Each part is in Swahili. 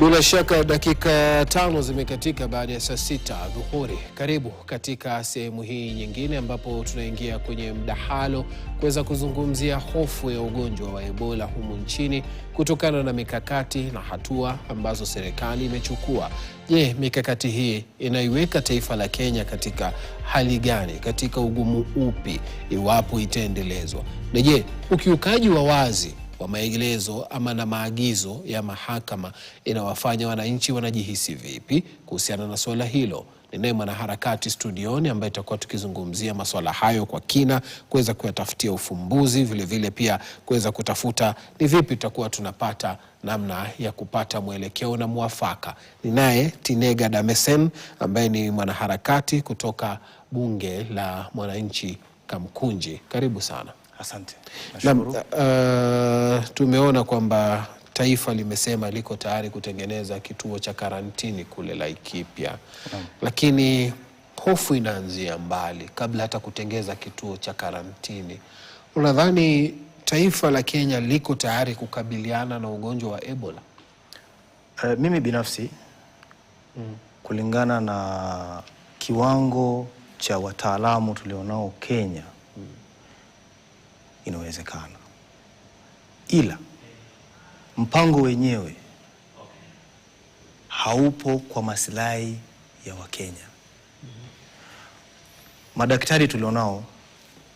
Bila shaka dakika 5 zimekatika baada ya saa 6 dhuhuri. Karibu katika sehemu hii nyingine ambapo tunaingia kwenye mdahalo kuweza kuzungumzia hofu ya ugonjwa wa Ebola humu nchini kutokana na mikakati na hatua ambazo serikali imechukua. Je, mikakati hii inaiweka taifa la Kenya katika hali gani, katika ugumu upi iwapo itaendelezwa? Na je, ukiukaji wa wazi wa maelezo ama na maagizo ya mahakama inawafanya wananchi wanajihisi vipi kuhusiana na swala hilo? Ninaye mwanaharakati studioni ambaye tutakuwa tukizungumzia masuala hayo kwa kina, kuweza kuyatafutia ufumbuzi, vile vile pia kuweza kutafuta ni vipi tutakuwa tunapata namna ya kupata mwelekeo na mwafaka. Ninaye Tinega Damesen ambaye ni mwanaharakati kutoka bunge la mwananchi Kamkunji. Karibu sana. Asante. Tumeona kwamba taifa limesema liko tayari kutengeneza kituo cha karantini kule Laikipia. Lakini hofu inaanzia mbali kabla hata kutengeza kituo cha karantini. Unadhani taifa la Kenya liko tayari kukabiliana na ugonjwa wa Ebola? Mimi binafsi kulingana na kiwango cha wataalamu tulionao Kenya, inawezekana. Ila mpango wenyewe haupo kwa maslahi ya Wakenya. Madaktari tulionao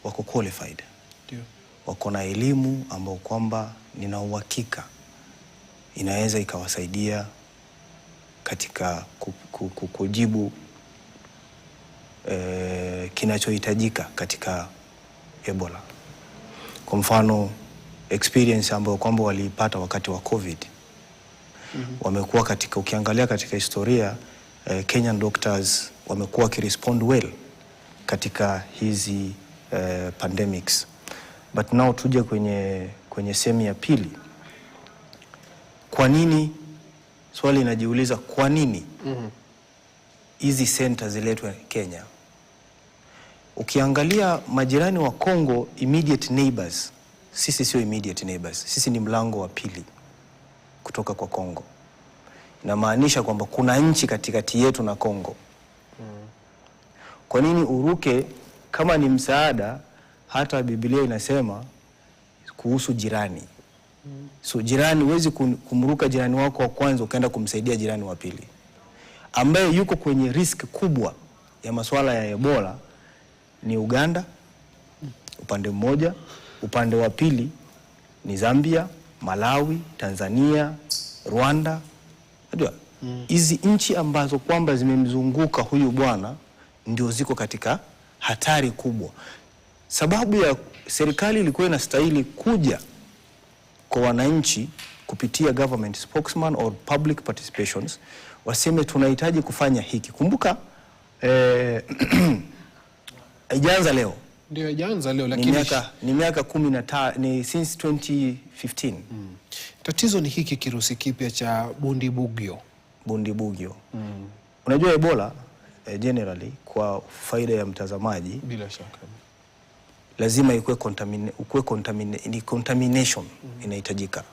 wako qualified. Wako na elimu ambao kwamba nina uhakika inaweza ikawasaidia katika kujibu kinachohitajika katika Ebola. Kwa mfano experience ambayo kwamba waliipata wakati wa COVID. Wamekuwa katika, ukiangalia katika historia, Kenyan doctors wamekuwa wakirespond well katika hizi pandemics. But now tuje kwenye sehemu ya pili. Kwa nini, swali inajiuliza, kwa nini hizi centers ziletwe Kenya? Ukiangalia majirani wa Kongo, immediate neighbors, sisi sio immediate neighbors. Sisi ni mlango wa pili kutoka kwa Kongo. Inamaanisha kwamba kuna nchi katikati yetu na Kongo. Kwa nini uruke kama ni msaada? Hata Biblia inasema kuhusu jirani. So jirani, huwezi kumruka jirani wako wa kwanza ukaenda kumsaidia jirani wa pili ambaye yuko kwenye risk kubwa ya masuala ya Ebola. Ni Uganda upande mmoja, upande wa pili ni Zambia, Malawi, Tanzania, Rwanda. Unajua hizi nchi ambazo kwamba zimemzunguka huyu bwana ndio ziko katika hatari kubwa. Sababu ya serikali ilikuwa inastahili kuja kwa wananchi kupitia government spokesman or public participations, waseme tunahitaji kufanya hiki. Kumbuka haijaanza leo. Ndio haijaanza leo, lakini ni miaka 15, ni since 2015. Tatizo ni hiki kirusi kipya cha Bundibugyo. Unajua Ebola generally, kwa faida ya mtazamaji, bila shaka lazima ikuwe contamination inahitajika.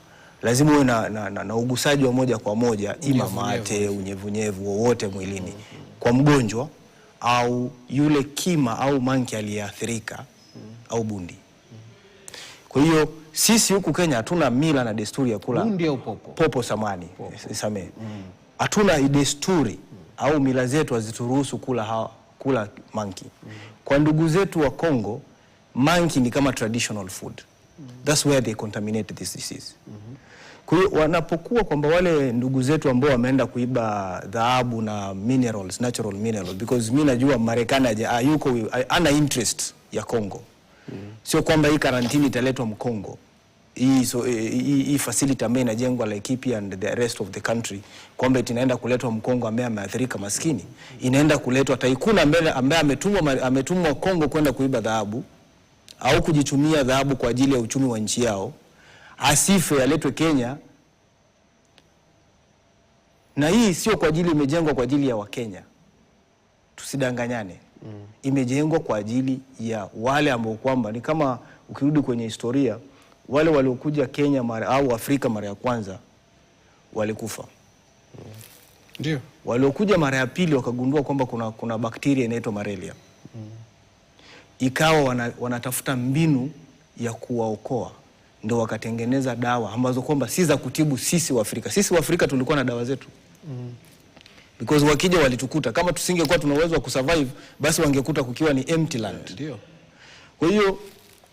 Lazima uwe na ugusaji wa moja kwa moja, ima mate, unyevunyevu wowote mwilini kwa mgonjwa au yule kima au monkey aliyeathirika au bundi. Kwa hiyo sisi huku Kenya hatuna mila na desturi ya kula bundi au popo samani. Hatuna desturi au mila zetu hazituruhusu kula monkey. Kwa ndugu zetu wa Kongo, monkey ni kama traditional food. That's where they contaminate this disease. Kwa hiyo wanapokuwa kwamba wale ndugu zetu ambao wameenda kuiba dhahabu na minerals, natural minerals, because mimi najua Marekani ana interest ya Kongo. Sio kwamba hii karantini italetwa Mkongo. Hii facility ambayo inajengwa Laikipia and the rest of the country, kwamba inaenda kuletwa Mkongo ambaye ameathirika maskini. Inaenda kuletwa taikuna ambaye ametumwa Kongo kwenda kuiba dhahabu au kujichumia dhahabu kwa ajili ya uchumi wa nchi yao. Asife, aletwe Kenya. Na hii sio kwa ajili, imejengwa kwa ajili ya Wakenya. Tusidanganyane. Imejengwa kwa ajili ya wale ambao kwamba ni kama, ukirudi kwenye historia, wale waliokuja Kenya au Afrika mara ya kwanza walikufa. Ndio. Waliokuja mara ya pili wakagundua kwamba kuna bakteria inaitwa malaria. Ikawa wanatafuta mbinu ya kuwaokoa, ndio wakatengeneza dawa ambazo kwamba si za kutibu sisi wa Afrika. Sisi wa Afrika tulikuwa na dawa zetu. Because wakija walitukuta, kama tusingekuwa tuna uwezo wa kusurvive, basi wangekuta kukiwa ni empty land. Ndio. Kwa hiyo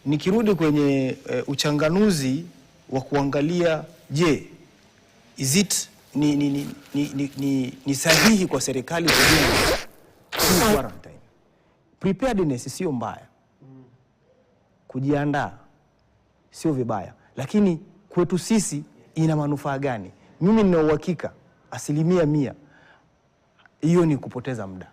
nikirudi kwenye uchanganuzi wa kuangalia, je, is it ni sahihi kwa serikali kujenga quarantine? Preparedness sio mbaya, kujiandaa sio vibaya, lakini kwetu sisi ina manufaa gani? Mimi nina uhakika 100% hiyo ni kupoteza muda,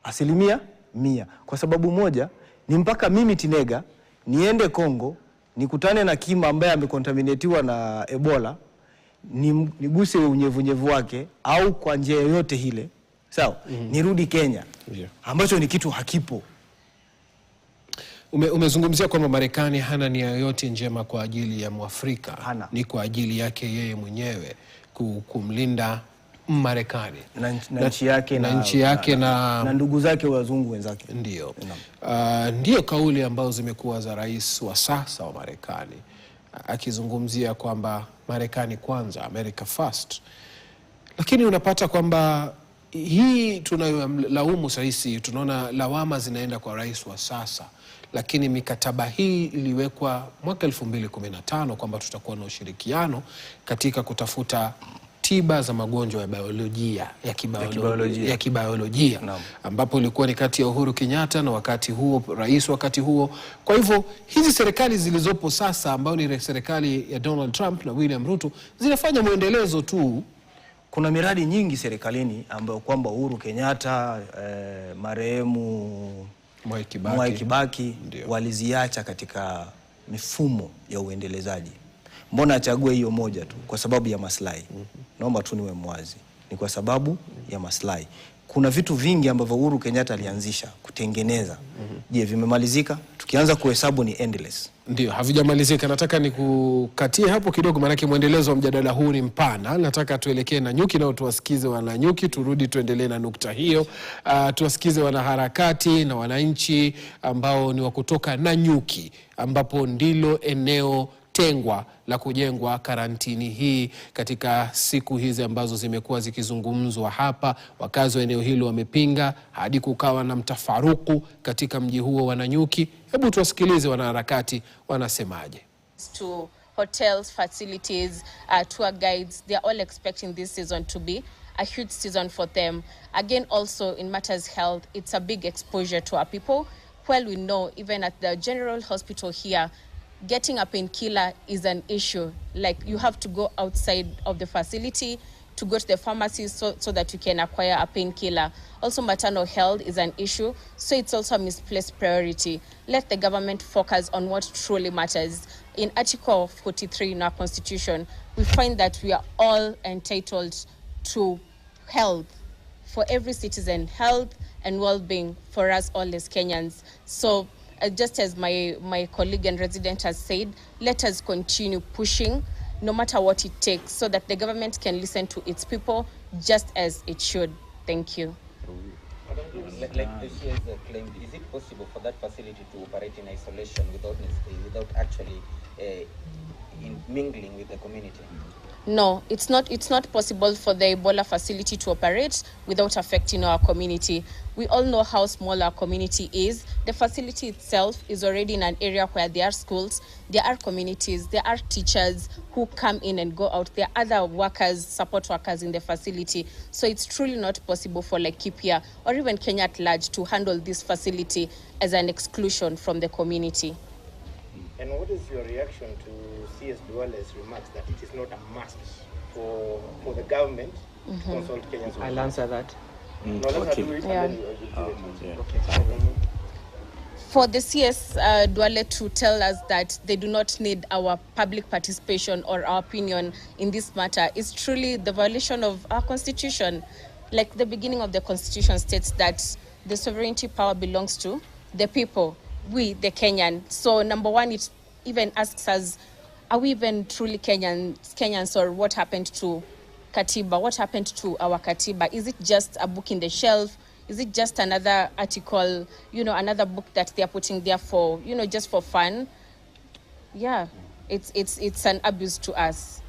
100%. Kwa sababu moja ni mpaka mimi Tinega niende Kongo nikutane na Kima ambaye amekontaminatiwa na Ebola, niguse unyevunyevu wake au kwa njia yoyote ile, sawa, nirudi Kenya, ambacho ni kitu hakipo. Umezungumzia kwamba Marekani hana nia yoyote njema kwa ajili ya Mwafrika. Ni kwa ajili yake yeye mwenyewe kumlinda Marekani na nchi yake na ndugu zake wazungu wenzake. Ndio. Ndio kauli ambazo zimekuwa za rais wa sasa wa Marekani, akizungumzia kwamba Marekani kwanza, America first. Lakini unapata kwamba hii tunayolaumu sasa, tunaona lawama zinaenda kwa rais wa sasa, lakini mikataba hii iliwekwa mwaka 2015 kwamba tutakuwa na ushirikiano katika kutafuta tiba za magonjwa ya biolojia ya kibiolojia ambapo ilikuwa ni kati ya Uhuru Kenyatta na wakati huo rais wakati huo. Kwa hivyo hizi serikali zilizopo sasa ambao ni serikali ya Donald Trump na William Ruto zinafanya muendelezo tu. Kuna miradi nyingi serikalini ambayo kwamba Uhuru Kenyatta, marehemu Mwai Kibaki waliziacha katika mifumo ya uendelezaji. Mbona achague hiyo moja tu? Kwa sababu ya maslahi. Naomba tu niwe mwazi. Ni kwa sababu ya maslahi. Kuna vitu vingi ambavyo Uhuru Kenyatta alianzisha kutengeneza. Je, vimemalizika? Tukianza kuhesabu ni endless. Ndio, havijamalizika. Nataka nikukatie hapo kidogo, maana muendelezo wa mjadala huu ni mpana. Nataka tuelekee Nanyuki na tuwasikize Wananyuki, turudi tuendelee na nukta hiyo. Tuwasikize wanaharakati na wananchi ambao ni wa kutoka Nanyuki, ambapo ndilo eneo tengwa la kujengwa karantini hii katika siku hizi ambazo zimekuwa zikizungumzwa hapa. Wakazi wa eneo hilo wamepinga hadi kukawa na mtafaruku katika mji huo wa Nanyuki. Hebu tuwasikilize wanaharakati wanasemaje. To hotels, facilities, tour guides, they are all expecting this season to be a huge season for them. Again, also in matters health, it's a big exposure to our people. Well, we know even at the general hospital here, getting a painkiller is an issue. Like, you have to go outside of the facility to go to the pharmacy so that you can acquire a painkiller. Also, maternal health is an issue, so it's also a misplaced priority. Let the government focus on what truly matters. In Article 43 in our Constitution, we find that we are all entitled to health, for every citizen, health and well-being for us all as Kenyans. So, just as my colleague and resident has said, let us continue pushing no matter what it takes so that the government can listen to its people just as it should. Thank you. Like the CS claimed, is it possible for that facility to operate in isolation without actually mingling with the community? No, it's not possible for the Ebola facility to operate without affecting our community. We all know how small our community is. The facility itself is already in an area where there are schools, there are communities, there are teachers who come in and go out. There are other workers, support workers in the facility. So it's truly not possible for Laikipia or even Kenya at large to handle this facility as an exclusion from the community. And what is your reaction to CS Duale's remarks that it is not a must for the government to consult Kenyans? I'll answer that. No, let's do it and then you For the CS Duale to tell us that they do not need our public participation or our opinion in this matter is truly the violation of our constitution. Like the beginning of the constitution states that the sovereignty power belongs to the people, we, the Kenyan. So number one, it even asks us, are we even truly Kenyans, or what happened to Katiba. What happened to our Katiba? Is it just a book in the shelf? Is it just another article, another book that they're putting there for, just for fun? Yeah, it's an abuse to us.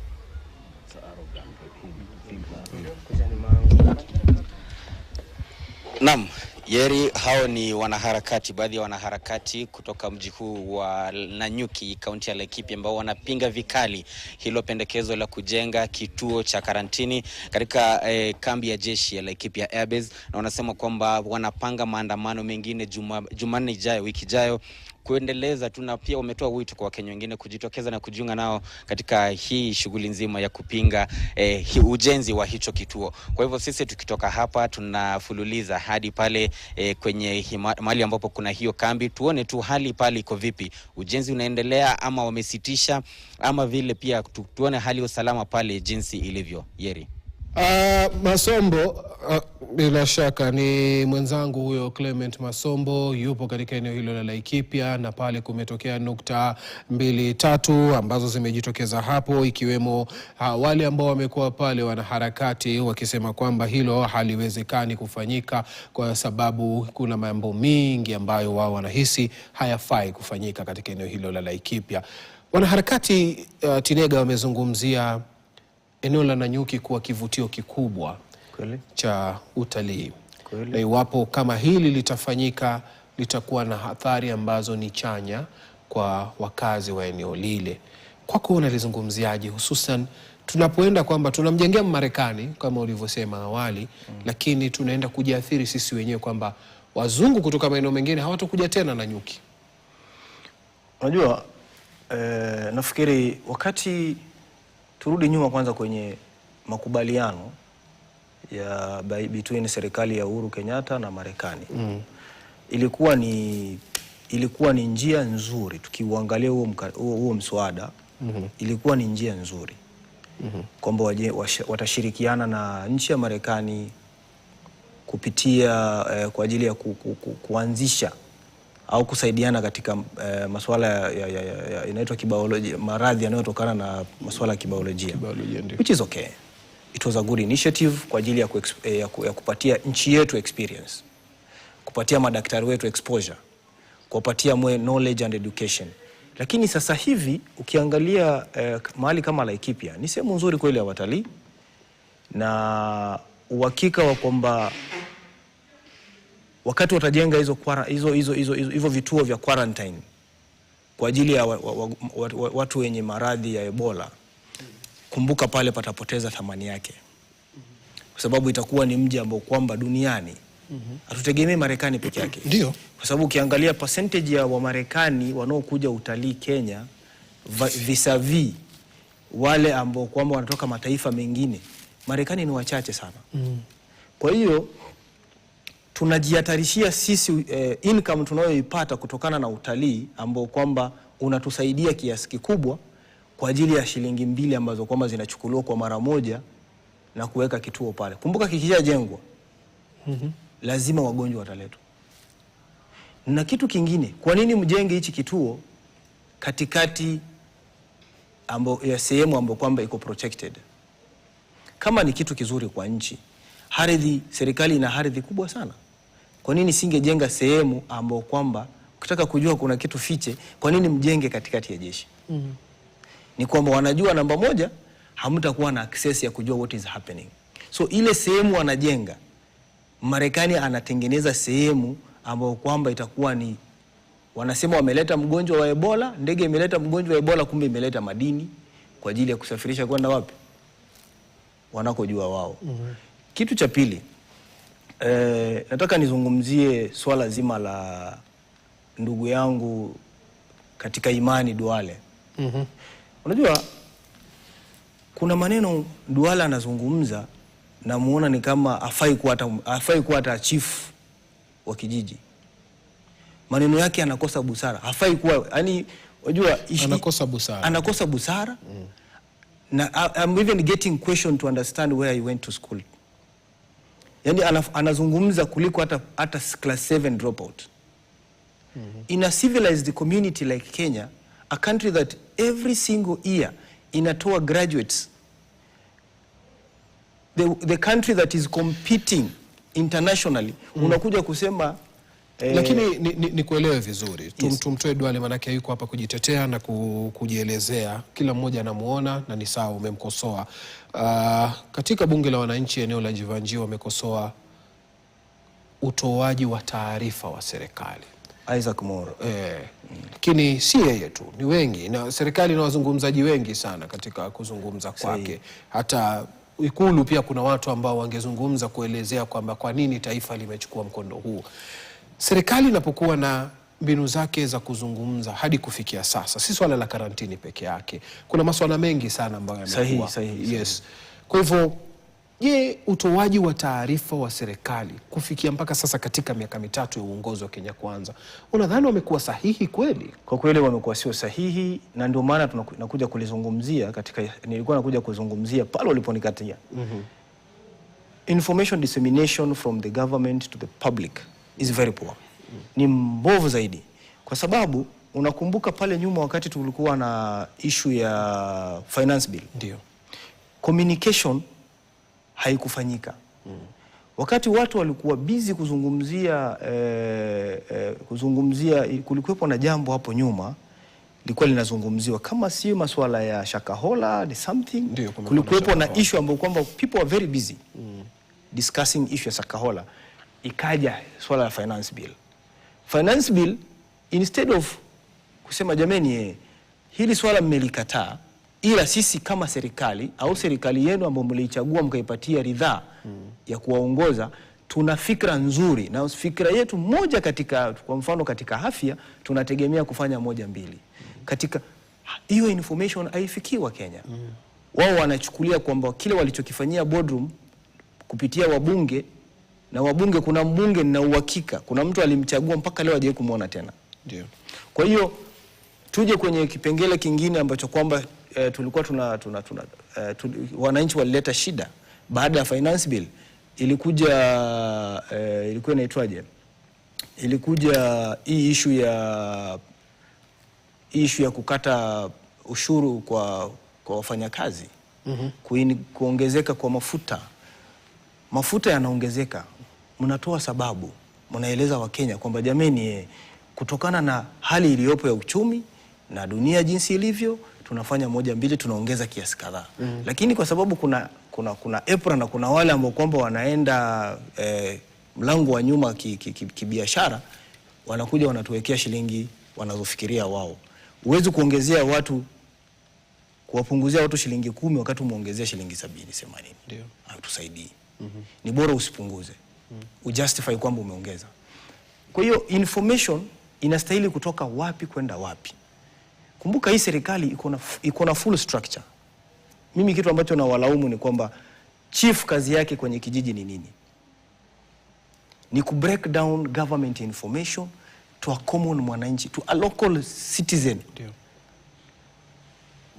Naam, Yeri, hao ni wanaharakati, baadhi ya wanaharakati kutoka mji huu wa Nanyuki, kaunti ya Laikipia, ambao wanapinga vikali hilo pendekezo la kujenga kituo cha karantini katika kambi ya jeshi ya Laikipia Air Base, na wanasema kwamba wanapanga maandamano mengine Jumanne ijayo, wiki ijayo, kuendeleza tu, na pia wametoa wito kwa Wakenya wengine kujitokeza na kujiunga nao katika hii shughuli nzima ya kupinga ujenzi wa hicho kituo. Kwa hivyo sisi tukitoka hapa tunafululiza hadi pale kwenye mahali ambapo kuna hiyo kambi, tuone tu hali pale iko vipi, ujenzi unaendelea ama wamesitisha, ama vile pia tuone hali ya usalama pale jinsi ilivyo. Yeri Masombo, bila shaka ni mwenzangu huyo Clement Masombo, yupo katika eneo hilo la Laikipia, na pale kumetokea nukta 2-3 ambazo zimejitokeza hapo, ikiwemo wale ambao wamekuwa pale wanaharakati wakisema kwamba hilo haliwezekani kufanyika kwa sababu kuna mambo mingi ambayo wao wanahisi hayafai kufanyika katika eneo hilo la Laikipia. Wanaharakati Tinega wamezungumzia eneo la Nanyuki kuwa kivutio kikubwa cha utalii. Na iwapo kama hili litafanyika, litakuwa na athari ambazo ni chanya kwa wakazi wa eneo lile. Kwako unalizungumziaje, hususan tunapoenda kwamba tunamjengea Marekani kama ulivyosema awali, lakini tunaenda kujiathiri sisi wenyewe kwamba wazungu kutoka maeneo mengine hawatakuja tena Nanyuki? Unajua, nafikiri wakati turudi nyuma kwanza kwenye makubaliano ya between serikali ya Uhuru Kenyatta na Marekani. Ilikuwa ni njia nzuri, tukiuangalia huo mswada, ilikuwa ni njia nzuri. Kwamba watashirikiana na nchi ya Marekani kupitia kwa ajili ya kuanzisha au kusaidiana katika masuala inaitwa kibiolojia, maradhi yanayotokana na masuala ya kibiolojia, which is okay. It was a good initiative kwa ajili ya kupatia nchi yetu experience, kupatia madaktari wetu exposure, kupatia mwe knowledge and education. Lakini sasa hivi ukiangalia mahali kama Laikipia ni sehemu nzuri kweli ya watalii, na uhakika wa kwamba wakati watajenga hizo vituo vya quarantine kwa ajili ya watu wenye maradhi ya Ebola, kumbuka pale patapoteza thamani yake, kwa sababu itakuwa ni mji ambao kwamba duniani hatutegemei Marekani peke yake. Ndio, kwa sababu ukiangalia percentage ya Wamarekani wanaokuja utalii Kenya vis-a-vis wale ambao kwamba wanatoka mataifa mengine, Marekani ni wachache sana. Kwa hiyo tunajihatarishia sisi income tunayoipata kutokana na utalii ambao kwamba unatusaidia kiasi kikubwa kwa ajili ya shilingi 2 ambazo kwamba zinachukuliwa kwa mara moja na kuweka kituo pale. Kumbuka kikishajengwa lazima wagonjwa wataletwa. Na kitu kingine, kwa nini mjenge hichi kituo katikati ya sehemu ambayo kwamba iko protected? Kama ni kitu kizuri kwa nchi, serikali ina ardhi kubwa sana. Kwa nini singejenga sehemu ambayo kwamba ukitaka kujua kuna kitu fiche, kwa nini mjenge katikati ya jeshi? Ni kwamba wanajua namba moja, hamtakuwa na access ya kujua what is happening. So ile sehemu wanajenga, Marekani anatengeneza sehemu ambayo kwamba itakuwa ni, wanasema wameleta mgonjwa wa Ebola, ndege imeleta mgonjwa wa Ebola, kumbe imeleta madini kwa ajili ya kusafirisha kwenda wapi? Wanakojua wao. Kitu cha pili, nataka nizungumzie swala zima la ndugu yangu katika imani Duale. Unajua, kuna maneno Duale anazungumza na muona ni kama afai kuwa hata chief wa kijiji. Maneno yake anakosa busara. Hafai kuwa, yani unajua anakosa busara. Na I'm even getting question to understand where he went to school. Yani anazungumza kuliko hata class 7 dropout. In a civilized community like Kenya, a country that every single year inatoa graduates the country that is competing internationally unakuja kusema lakini ni kuelewe vizuri. Tumtoe Duale manake yuko hapa kujitetea na kujielezea. Kila mmoja anamuona na ni sawa, umemkosoa. Katika bunge la wananchi eneo la Jivanjii wamekosoa utoaji wa taarifa wa serikali. Isaac Moro. Lakini si yeye tu, ni wengi, na serikali na wazungumzaji wengi sana katika kuzungumza kwake. Hata Ikulu pia kuna watu ambao wangezungumza kuelezea kwamba kwa nini taifa limechukua mkondo huu. Serikali inapokuwa na mbinu zake za kuzungumza hadi kufikia sasa, si swala la karantini peke yake. Kuna masuala mengi sana ambayo yamekuwa. Yes. Kwa hivyo, je, utoaji wa taarifa wa serikali kufikia mpaka sasa katika miaka mitatu ya uongozi wa Kenya Kwanza, unadhani wamekuwa sahihi kweli? Kwa kweli wamekuwa sio sahihi, na ndio maana tunakuja kulizungumzia nilikuwa nakuja kuzungumzia pale waliponikatia. Information dissemination from the government to the public is very poor. Ni mbovu zaidi. Kwa sababu unakumbuka pale nyuma wakati tulikuwa na issue ya finance bill. Ndio. Communication haikufanyika. Wakati watu walikuwa busy kuzungumzia kulikuwepo na jambo hapo nyuma lilikuwa linazungumziwa kama sio masuala ya Shakahola ni something. Kulikuwepo na issue ambayo kwamba people are very busy discussing issue ya Shakahola. Ikaja swala la finance bill. Finance bill, instead of kusema jameni hili swala mmelikataa, ila sisi kama serikali au serikali yenu ambayo mliichagua mkaipatia ridhaa ya kuwaongoza, tuna fikra nzuri, na fikra yetu moja kwa mfano katika afya tunategemea kufanya 1 2. Katika hiyo information haifikiwa Kenya. Wao wanachukulia kwamba kile walichokifanyia boardroom kupitia wabunge, na wabunge kuna mbunge na uhakika kuna mtu alimchagua mpaka leo hajawahi kumuona tena. Ndio. Kwa hiyo tuje kwenye kipengele kingine ambacho kwamba tulikuwa wananchi walileta shida baada ya finance bill. Ilikuwa inaitwaje? Ilikuja hii issue ya kukata ushuru kwa wafanyakazi. Kuongezeka kwa mafuta yanaongezeka. Mnatoa sababu, mnaeleza Wakenya kwamba jameni kutokana na hali iliyopo ya uchumi na dunia jinsi ilivyo tunafanya 1 2 tunaongeza kiasi kadhaa. Lakini kwa sababu kuna EPRA na kuna wale ambao kwamba wanaenda mlango wa nyuma kibiashara, wanakuja wanatuwekea shilingi wanazofikiria wao. Uwezi kuwapunguzia watu shilingi 10 wakati umeongezea shilingi 70 80. Ndio. Hatusaidii. Ni bora usipunguze. Ujustify kwamba umeongeza. Kwa hiyo information inastahili kutoka wapi kwenda wapi. Kumbuka hii serikali iko na full structure. Mimi kitu ambacho na walaumu ni kwamba chief kazi yake kwenye kijiji ni nini? Ni ku break down government information to a common mwananchi, to a local citizen. Ndio.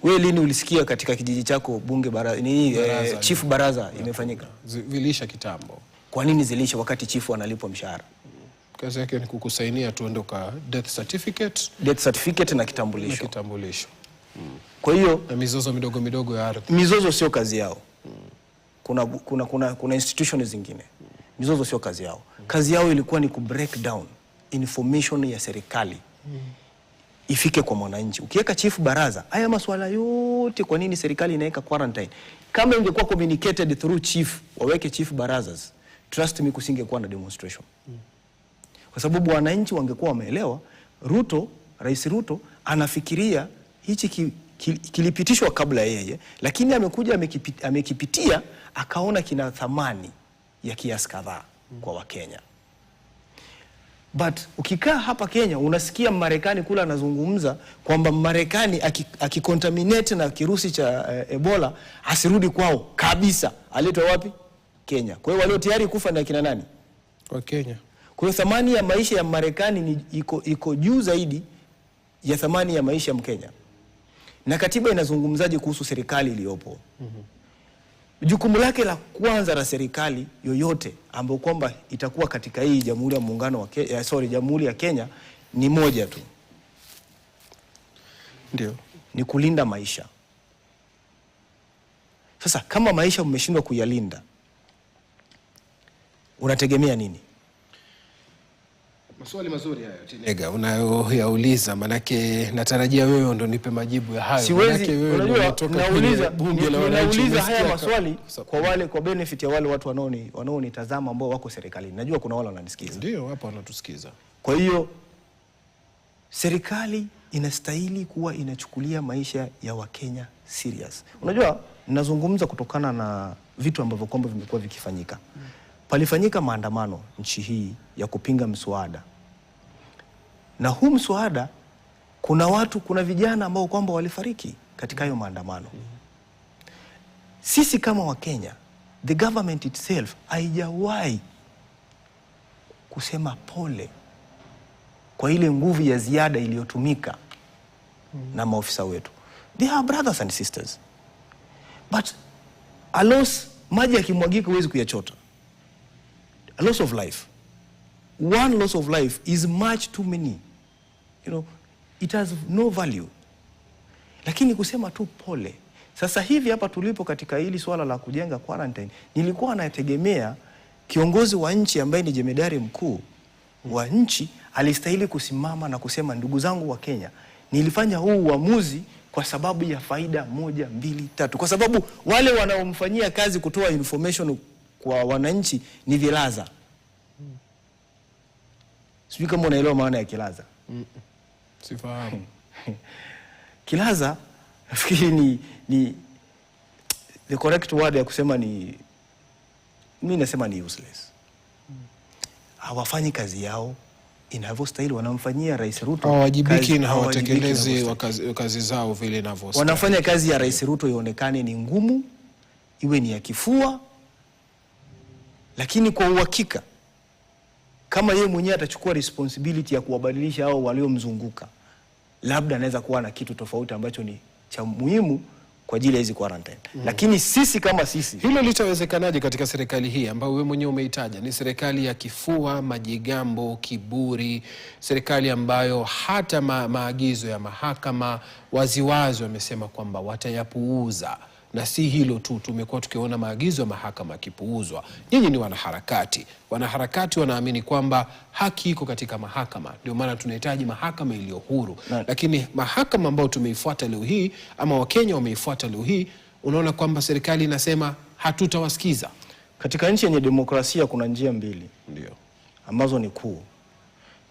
Wewe lini ulisikia katika kijiji chako bunge baraza chief baraza imefanyika? Vilisha kitambo. Kwa nini zilisha wakati chief analipwa mshahara? Kazi yake ni kukusainia tuondoka death certificate na kitambulisho. Kwa hiyo na mizozo midogo ya ardhi. Mizozo sio kazi yao. Kuna institutions zingine. Mizozo sio kazi yao. Kazi yao ilikuwa ni ku break down information ya serikali. Ifike kwa mwananchi. Ukiweka chief baraza, haya masuala yote kwa nini serikali inaweka quarantine? Kama ingekuwa communicated through chief, waweke chief barazas, trust me kusingekuwa na demonstration. Kwa sababu wananchi wangekuwa wameelewa Rais Ruto anafikiria hichi kilipitishwa kabla yeye, lakini amekuja amekipitia akaona kina thamani ya kiasi kadhaa kwa Wakenya. But ukikaa hapa Kenya unasikia Marekani kula anazungumza kwamba Marekani akicontaminate na kirusi cha Ebola asirudi kwao kabisa. Aletwa wapi? Kenya. Kwa hiyo walio tayari kufa na kina nani? Wa Kenya. Kwa hiyo thamani ya maisha ya Marekani iko juu zaidi ya thamani ya maisha ya Mkenya. Na katiba inazungumzaje kuhusu serikali iliyopo? Jukumu lake la kwanza la serikali yoyote ambayo kwamba itakuwa katika hii Jamhuri ya Muungano wa Kenya, Jamhuri ya Kenya ni moja tu. Ndio. Ni kulinda maisha. Sasa kama maisha mmeshindwa kuyalinda, unategemea nini? Maswali mazuri hayo Tinega unayoyauliza, manake natarajia wewe ndo nipe majibu ya hayo. Siwezi, unajua nauliza haya maswali kwa benefit ya wale watu wanaonitazama ambao wako serikalini. Najua kuna wale wananisikiza. Ndio, hapa wanatusikiza. Kwa hiyo serikali inastahili kuwa inachukulia maisha ya Wakenya serious. Unajua, ninazungumza kutokana na vitu ambavyo kwamba vimekuwa vikifanyika. Palifanyika maandamano nchi hii ya kupinga mswada. Na huu mswada kuna vijana ambao kwamba walifariki katika hayo maandamano. Sisi kama Wakenya, the government itself haijawahi kusema pole kwa ile nguvu ya ziada iliyotumika na maofisa wetu. They are brothers and sisters. But a loss, maji yakimwagika huwezi kuyachota. A loss of life. One loss of life is much too many. You know, it has no value. Lakini kusema tu pole. Sasa hivi hapa tulipo katika hili swala la kujenga quarantine, nilikuwa nategemea kiongozi wa nchi ambaye ni jemedari mkuu wa nchi alistahili kusimama na kusema, ndugu zangu wa Kenya, nilifanya huu uamuzi kwa sababu ya faida 1, 2, 3. Kwa sababu wale wanaomfanyia kazi kutoa information kwa wananchi ni vilaza. Sijui kama unaelewa maana ya kilaza. Sifahamu. Kilaza nafikiri ni the correct word ya kusema mimi nasema ni useless. Hawafanyi kazi yao inavyostahili, wanamfanyia Rais Ruto hawajibiki na hawatekelezi kazi zao vile inavyostahili. Wanafanya kazi ya Rais Ruto ionekane ni ngumu, iwe ni ya kifua, lakini kwa uhakika kama yeye mwenyewe atachukua responsibility ya kuwabadilisha hao waliomzunguka, labda anaweza kuwa na kitu tofauti ambacho ni cha muhimu kwa ajili ya hizi quarantine. Lakini sisi kama sisi, hilo litawezekanaje katika serikali hii ambayo wewe mwenyewe umeitaja ni serikali ya kifua, majigambo, kiburi, serikali ambayo hata maagizo ya mahakama waziwazi wamesema kwamba watayapuuza? Na si hilo tu, tumekuwa tukiona maagizo ya mahakama yakipuuzwa. Nyinyi ni wanaharakati. Wanaharakati wanaamini kwamba haki iko katika mahakama. Ndio maana tunahitaji mahakama iliyo huru. Lakini mahakama ambayo tumeifuata leo hii ama Wakenya wameifuata leo hii, unaona kwamba serikali inasema hatutawasikiza. Katika nchi yenye demokrasia kuna njia mbili. Ndio. Ambazo ni kuu.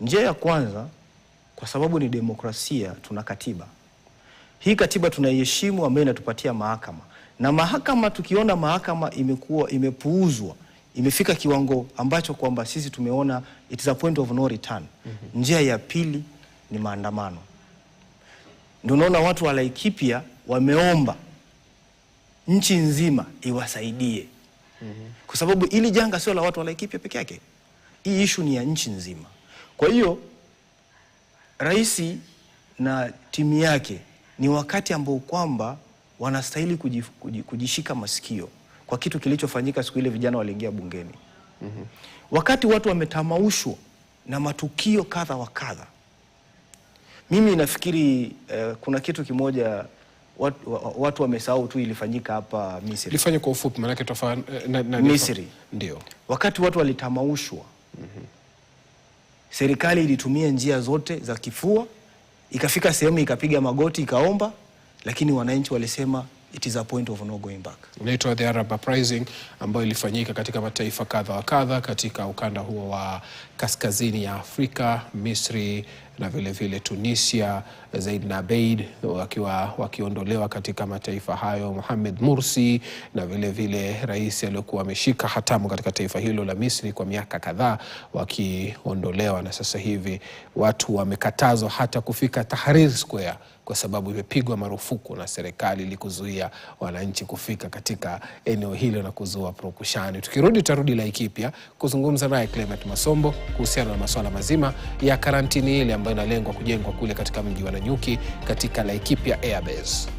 Njia ya kwanza, kwa sababu ni demokrasia, tuna katiba. Hii katiba tunaiheshimu ambayo inatupatia mahakama. Na mahakama, tukiona mahakama imepuuzwa, imefika kiwango ambacho kwamba sisi tumeona it is a point of no return. Njia ya pili ni maandamano. Ndio unaona watu wa Laikipia wameomba nchi nzima iwasaidie. Kwa sababu ili janga sio la watu wa Laikipia peke yake. Hii issue ni ya nchi nzima. Kwa hiyo rais na timu yake ni wakati ambao kwamba wanastahili kujishika masikio kwa kitu kilichofanyika siku ile vijana waliingia bungeni. Wakati watu wametamaushwa na matukio kadha wa kadha. Mimi nafikiri kuna kitu kimoja watu wamesahau tu, ilifanyika hapa Misri. Ilifanywa kwa ufupi maana yake Misri. Ndio. Wakati watu walitamaushwa, serikali ilitumia njia zote za kifua, ikafika sehemu ikapiga magoti ikaomba, lakini wananchi walisema it is a point of no going back. Inaitwa the Arab Uprising ambayo ilifanyika katika mataifa kadha wa kadha katika ukanda huo wa kaskazini ya Afrika, Misri na vile vile Tunisia. Zaid na Abeid wakiondolewa katika mataifa hayo, Mohamed Mursi na vile vile rais aliyokuwa ameshika hatamu katika taifa hilo la Misri kwa miaka kadhaa wakiondolewa, na sasa hivi watu wamekatazwa hata kufika Tahrir Square kwa sababu imepigwa marufuku na serikali ili kuzuia wananchi kufika katika eneo hilo na kuzua purukushani. Tukirudi tarudi Laikipia kuzungumza naye Clement Masombo kuhusiana na masuala mazima ya karantini ile ambayo inalengwa kujengwa kule katika mji wa Nanyuki katika Laikipia Airbase.